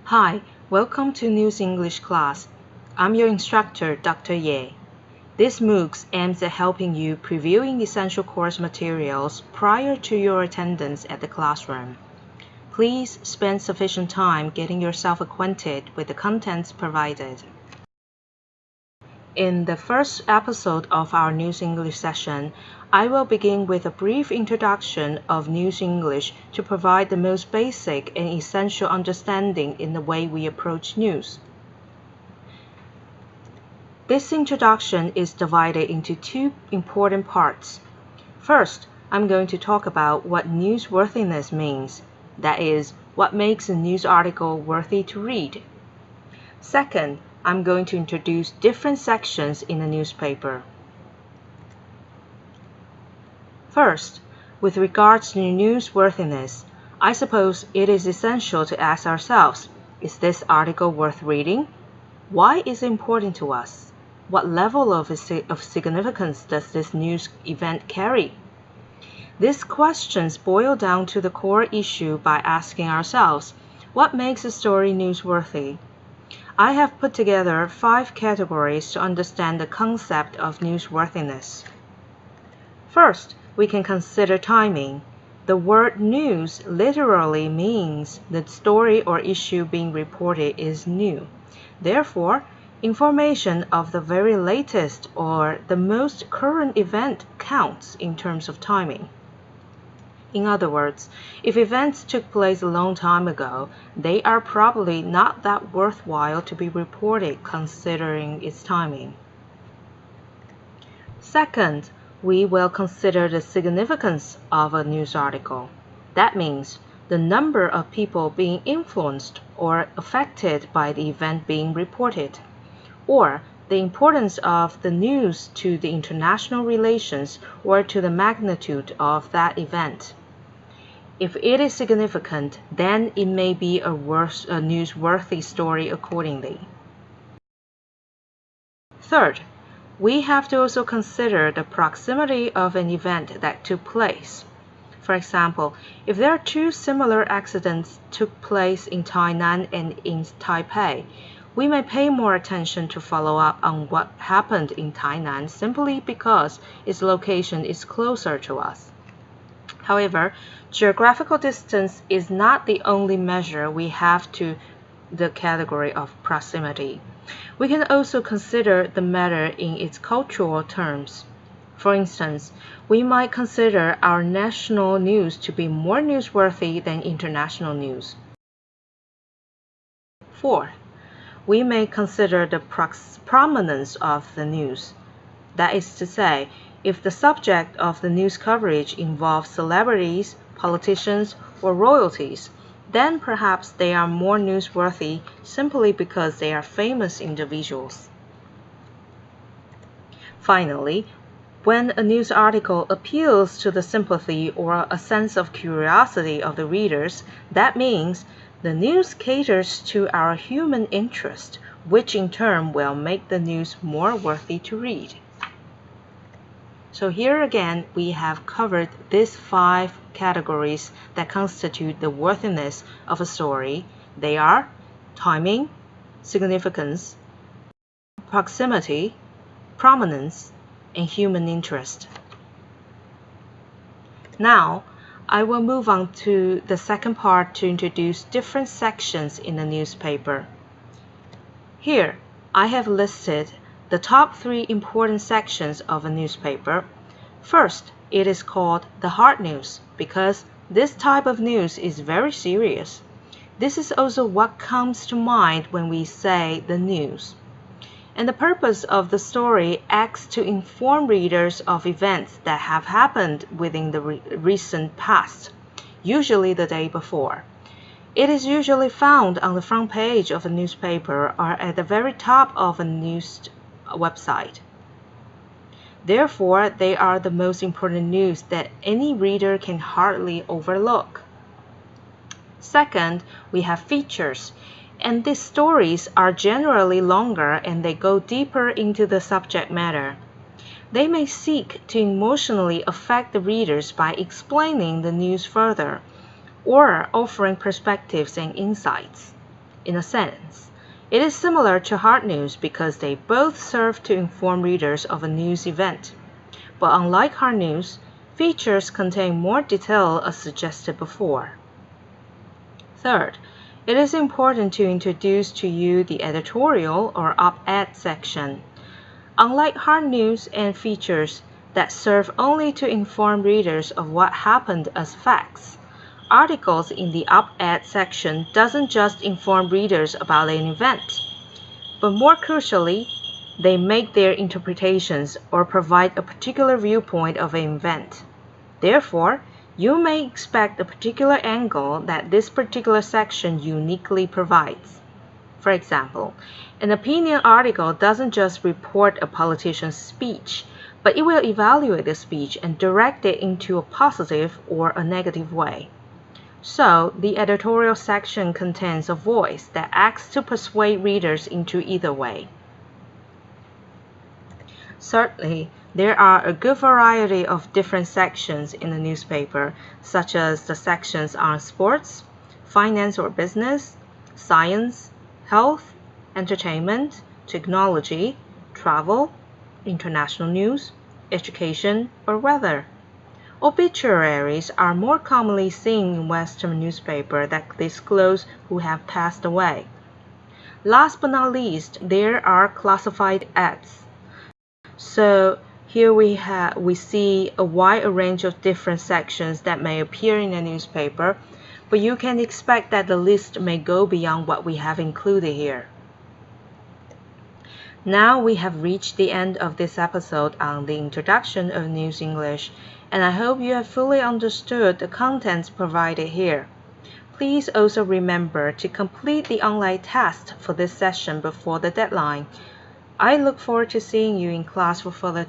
Hi, welcome to News English class. I'm your instructor, Dr. Ye. This MOOCS aims at helping you previewing essential course materials prior to your attendance at the classroom. Please spend sufficient time getting yourself acquainted with the contents provided. In the first episode of our News English session, I will begin with a brief introduction of News English to provide the most basic and essential understanding in the way we approach news. This introduction is divided into two important parts. First, I'm going to talk about what newsworthiness means, that is, what makes a news article worthy to read. Second, I'm going to introduce different sections in a newspaper. First, with regards to newsworthiness, I suppose it is essential to ask ourselves, is this article worth reading? Why is it important to us? What level of significance does this news event carry? These questions boil down to the core issue by asking ourselves, what makes a story newsworthy? I have put together 5 categories to understand the concept of newsworthiness. First, we can consider timing. The word news literally means the story or issue being reported is new. Therefore, information of the very latest or the most current event counts in terms of timing. In other words, if events took place a long time ago, they are probably not that worthwhile to be reported considering its timing. Second, we will consider the significance of a news article. That means the number of people being influenced or affected by the event being reported, or the importance of the news to the international relations or to the magnitude of that event. If it is significant, then it may be a newsworthy story accordingly. Third, we have to also consider the proximity of an event that took place. For example, if there are 2 similar accidents took place in Tainan and in Taipei, we may pay more attention to follow up on what happened in Tainan simply because its location is closer to us. However, geographical distance is not the only measure we have to the category of proximity. We can also consider the matter in its cultural terms. For instance, we might consider our national news to be more newsworthy than international news. Fourth, we may consider the prominence of the news. That is to say, if the subject of the news coverage involves celebrities, politicians, or royalties, then perhaps they are more newsworthy simply because they are famous individuals. Finally, when a news article appeals to the sympathy or a sense of curiosity of the readers, that means the news caters to our human interest, which in turn will make the news more worthy to read. So here again, we have covered these 5 categories that constitute the worthiness of a story. They are timing, significance, proximity, prominence, and human interest. Now, I will move on to the second part to introduce different sections in the newspaper. Here, I have listed the top 3 important sections of a newspaper. First, it is called the hard news because this type of news is very serious. This is also what comes to mind when we say the news. And the purpose of the story acts to inform readers of events that have happened within the recent past, usually the day before. It is usually found on the front page of a newspaper or at the very top of a news website. Therefore, they are the most important news that any reader can hardly overlook. Second, we have features, and these stories are generally longer and they go deeper into the subject matter. They may seek to emotionally affect the readers by explaining the news further, or offering perspectives and insights. In a sense, it is similar to hard news because they both serve to inform readers of a news event. But unlike hard news, features contain more detail as suggested before. Third, it is important to introduce to you the editorial or op-ed section. Unlike hard news and features that serve only to inform readers of what happened as facts, articles in the op-ed section doesn't just inform readers about an event, but more crucially, they make their interpretations or provide a particular viewpoint of an event. Therefore, you may expect a particular angle that this particular section uniquely provides. For example, an opinion article doesn't just report a politician's speech, but it will evaluate the speech and direct it into a positive or a negative way. So, the editorial section contains a voice that acts to persuade readers into either way. Certainly, there are a good variety of different sections in the newspaper, such as the sections on sports, finance or business, science, health, entertainment, technology, travel, international news, education, or weather. Obituaries are more commonly seen in Western newspapers that disclose who have passed away. Last but not least, there are classified ads. So here we see a wide range of different sections that may appear in a newspaper, but you can expect that the list may go beyond what we have included here. Now we have reached the end of this episode on the introduction of News English, and I hope you have fully understood the contents provided here. Please also remember to complete the online test for this session before the deadline. I look forward to seeing you in class for further